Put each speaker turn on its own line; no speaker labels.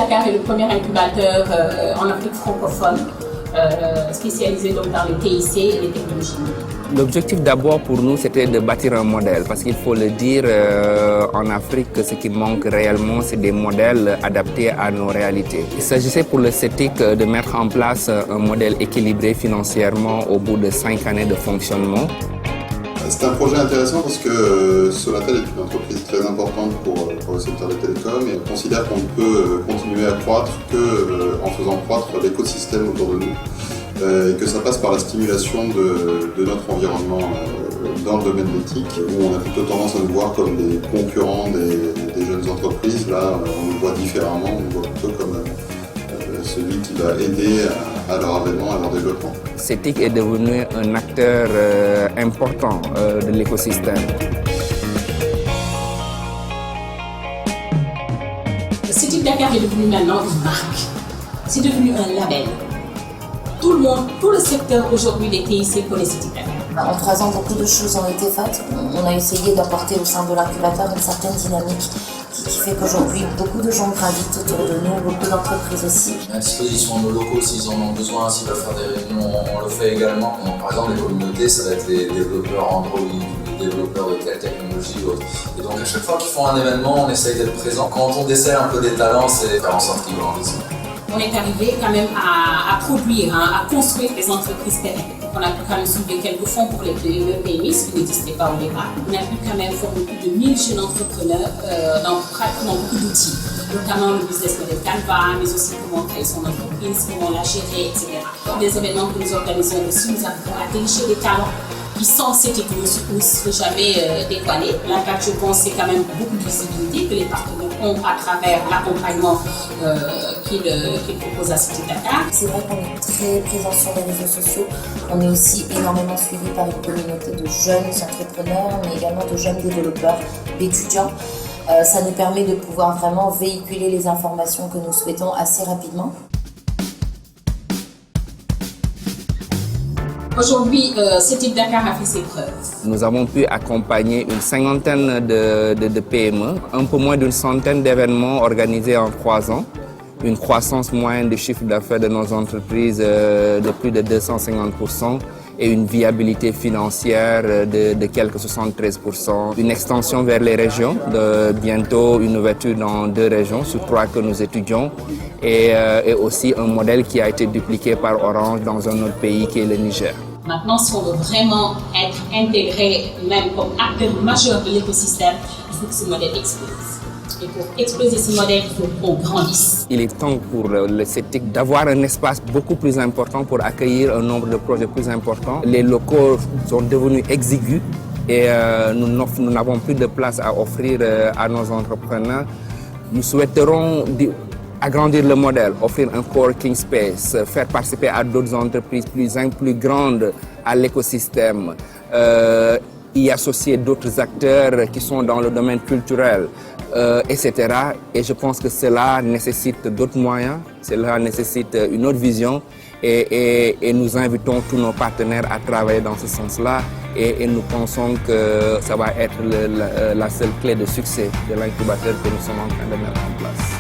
Dakar est le premier incubateur en Afrique francophone spécialisé donc dans les TIC et les technologies numériques.
L'objectif d'abord pour nous, c'était de bâtir un modèle, parce qu'il faut le dire, en Afrique, ce qui manque réellement, c'est des modèles adaptés à nos réalités. Il s'agissait pour le CETIC de mettre en place un modèle équilibré financièrement au bout de 5 années de fonctionnement.
C'est un projet intéressant parce que Solatel est une entreprise très importante pour le secteur des télécoms et on considère qu'on ne peut continuer à croître qu'en faisant croître l'écosystème autour de nous et que ça passe par la stimulation de notre environnement dans le domaine d'éthique où on a plutôt tendance à nous voir comme des concurrents des jeunes entreprises. Là, on nous voit différemment, on nous voit plutôt comme celui qui va aider à leur avènement, à leur développement.
CETIC est devenu un acteur important de l'écosystème.
CETIC Dakar est devenu maintenant une marque, c'est devenu un label. Tout le monde, tout le secteur aujourd'hui des TIC connaît CETIC Dakar.
En 3 ans, beaucoup de choses ont été faites. On a essayé d'apporter au sein de l'incubateur une certaine dynamique qui fait qu'aujourd'hui, beaucoup de gens gravitent autour de nous, beaucoup d'entreprises aussi.
À disposition de nos locaux s'ils en ont besoin, s'ils veulent faire des réunions, on le fait également. Donc, par exemple, les communautés, ça va être les développeurs Android, les développeurs de telle technologie ou autre. Et donc, à chaque fois qu'ils font un événement, on essaye d'être présent. Quand on décèle un peu des talents, c'est faire en sorte qu'ils grandissent.
On est arrivé quand même à produire, à construire des entreprises pérennes. On a pu quand même soulever quelques fonds pour les PME, ce qui n'existait pas au départ. On a pu quand même former plus de 1000 jeunes entrepreneurs dans pratiquement beaucoup d'outils, notamment le business model Canva, mais aussi comment créer son entreprise, comment la gérer, etc. Dans des événements que nous organisons aussi, nous arrivons à dénicher des talents qui sans CETIC ne seraient jamais dévoilés. L'impact, je pense, c'est quand même beaucoup de visibilité que les partenaires ont à travers l'accompagnement qu'ils proposent à CETIC Dakar.
C'est vrai qu'on est très présent sur les réseaux sociaux. On est aussi énormément suivi par une communauté de jeunes entrepreneurs, mais également de jeunes développeurs, d'étudiants. Ça nous permet de pouvoir vraiment véhiculer les informations que nous souhaitons assez rapidement.
Aujourd'hui, CETIC Dakar a fait ses preuves.
Nous avons pu accompagner une 50aine de PME, un peu moins d'une centaine d'événements organisés en 3 ans, une croissance moyenne du chiffre d'affaires de nos entreprises de plus de 250% et une viabilité financière de quelques 73%. Une extension vers les régions, bientôt une ouverture dans 2 régions sur 3 que nous étudions et aussi un modèle qui a été dupliqué par Orange dans un autre pays qui est le Niger.
Maintenant, si on veut vraiment être intégré, même comme acteur majeur de l'écosystème, il faut que ce modèle explose. Et pour exploser ce modèle, il faut qu'on grandisse.
Il est temps pour le CETIC d'avoir un espace beaucoup plus important pour accueillir un nombre de projets plus important. Les locaux sont devenus exigus et nous n'avons plus de place à offrir à nos entrepreneurs. Nous souhaiterons agrandir le modèle, offrir un coworking space, faire participer à d'autres entreprises plus grandes à l'écosystème, y associer d'autres acteurs qui sont dans le domaine culturel, etc. Et je pense que cela nécessite d'autres moyens, cela nécessite une autre vision et nous invitons tous nos partenaires à travailler dans ce sens-là et nous pensons que ça va être la seule clé de succès de l'incubateur que nous sommes en train de mettre en place.